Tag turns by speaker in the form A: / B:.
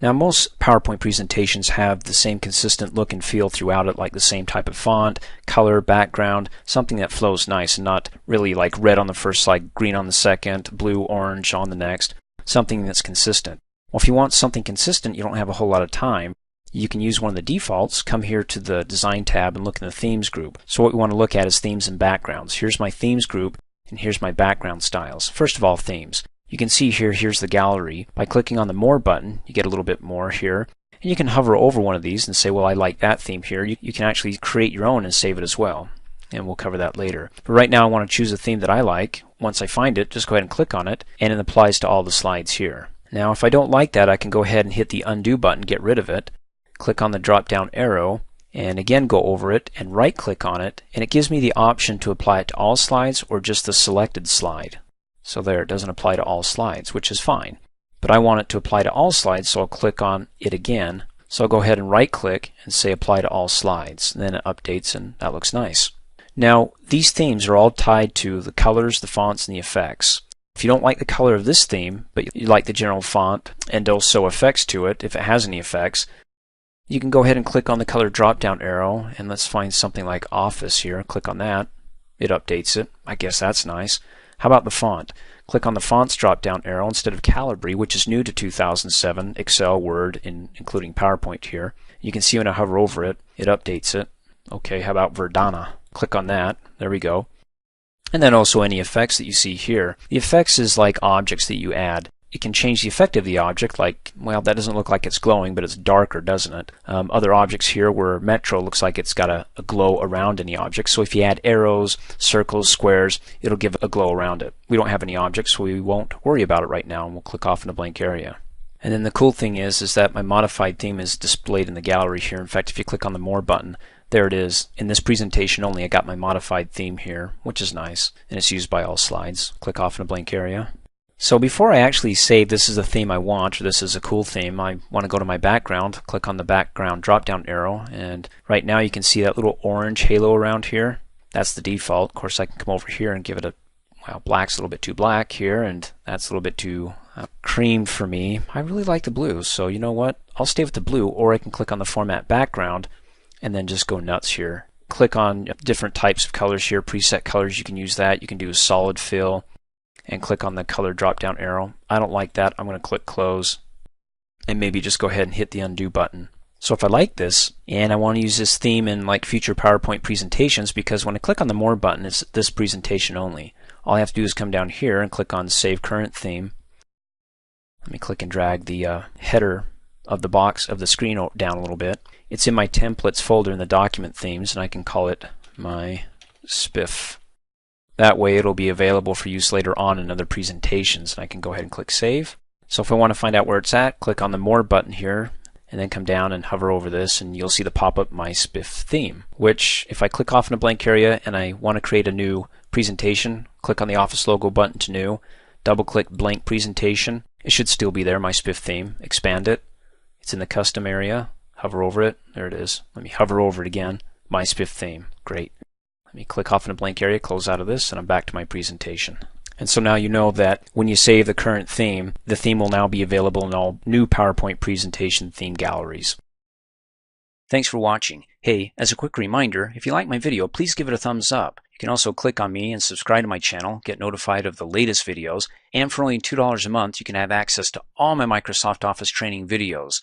A: Now most PowerPoint presentations have the same consistent look and feel throughout it, like the same type of font, color, background, something that flows nice and not really like red on the first slide, green on the second, blue, orange on the next, something that's consistent. Well, if you want something consistent, you don't have a whole lot of time. You can use one of the defaults, come here to the Design tab and look in the Themes group. So what we want to look at is Themes and Backgrounds. Here's my Themes group and here's my background styles. First of all, Themes. You can see here, here's the gallery. By clicking on the More button, you get a little bit more here. And you can hover over one of these and say, well, I like that theme here. You can actually create your own and save it as well. And we'll cover that later. But right now I want to choose a theme that I like. Once I find it, just go ahead and click on it, and it applies to all the slides here. Now if I don't like that, I can go ahead and hit the Undo button, get rid of it. Click on the drop down arrow, and again go over it and right click on it, and it gives me the option to apply it to all slides or just the selected slide. So there, it doesn't apply to all slides, which is fine. But I want it to apply to all slides, so I'll click on it again. So I'll go ahead and right click and say apply to all slides. And then it updates and that looks nice. Now these themes are all tied to the colors, the fonts, and the effects. If you don't like the color of this theme, but you like the general font and also effects to it, if it has any effects, you can go ahead and click on the color drop down arrow, and let's find something like Office here. Click on that. It updates it. I guess that's nice. How about the font? Click on the Fonts drop-down arrow instead of Calibri, which is new to 2007, Excel, Word, including PowerPoint here. You can see when I hover over it, it updates it. Okay, how about Verdana? Click on that. There we go. And then also any effects that you see here. The effects is like objects that you add. It can change the effect of the object, like, well, that doesn't look like it's glowing, but it's darker, doesn't it? Other objects here where Metro looks like it's got a glow around any object. So if you add arrows, circles, squares, it'll give a glow around it. We don't have any objects, so we won't worry about it right now, and we'll click off in a blank area. And then the cool thing is that my modified theme is displayed in the gallery here. In fact, if you click on the More button, there it is. In this presentation only, I got my modified theme here, which is nice, and it's used by all slides. Click off in a blank area. So before I actually say this is the theme I want, or this is a cool theme, I want to go to my background, click on the background drop-down arrow, and right now you can see that little orange halo around here. That's the default. Of course, I can come over here and give it a, well, black's a little bit too black here, and that's a little bit too cream for me. I really like the blue, so you know what? I'll stay with the blue, or I can click on the Format Background and then just go nuts here. Click on different types of colors here, preset colors. You can use that. You can do a solid fill and click on the color drop down arrow. I don't like that. I'm going to click close and maybe just go ahead and hit the undo button. So if I like this and I want to use this theme in like future PowerPoint presentations, because when I click on the More button, it's this presentation only. All I have to do is come down here and click on Save Current Theme. Let me click and drag the header of the box of the screen down a little bit. It's in my templates folder in the document themes, and I can call it my spiff. That way it'll be available for use later on in other presentations, and I can go ahead and click Save. So if I want to find out where it's at, click on the More button here and then come down and hover over this, and you'll see the pop-up My Spiff theme, which if I click off in a blank area and I want to create a new presentation, click on the Office logo button to New, double click Blank Presentation. It should still be there, My Spiff theme. Expand it. It's in the Custom area. Hover over it. There it is. Let me hover over it again. My Spiff theme. Great. Let me click off in a blank area, close out of this, and I'm back to my presentation. And so now you know that when you save the current theme, the theme will now be available in all new PowerPoint presentation theme galleries. Thanks for watching. Hey, as a quick reminder, if you like my video, please give it a thumbs up. You can also click on me and subscribe to my channel, get notified of the latest videos, and for only $2 a month, you can have access to all my Microsoft Office training videos.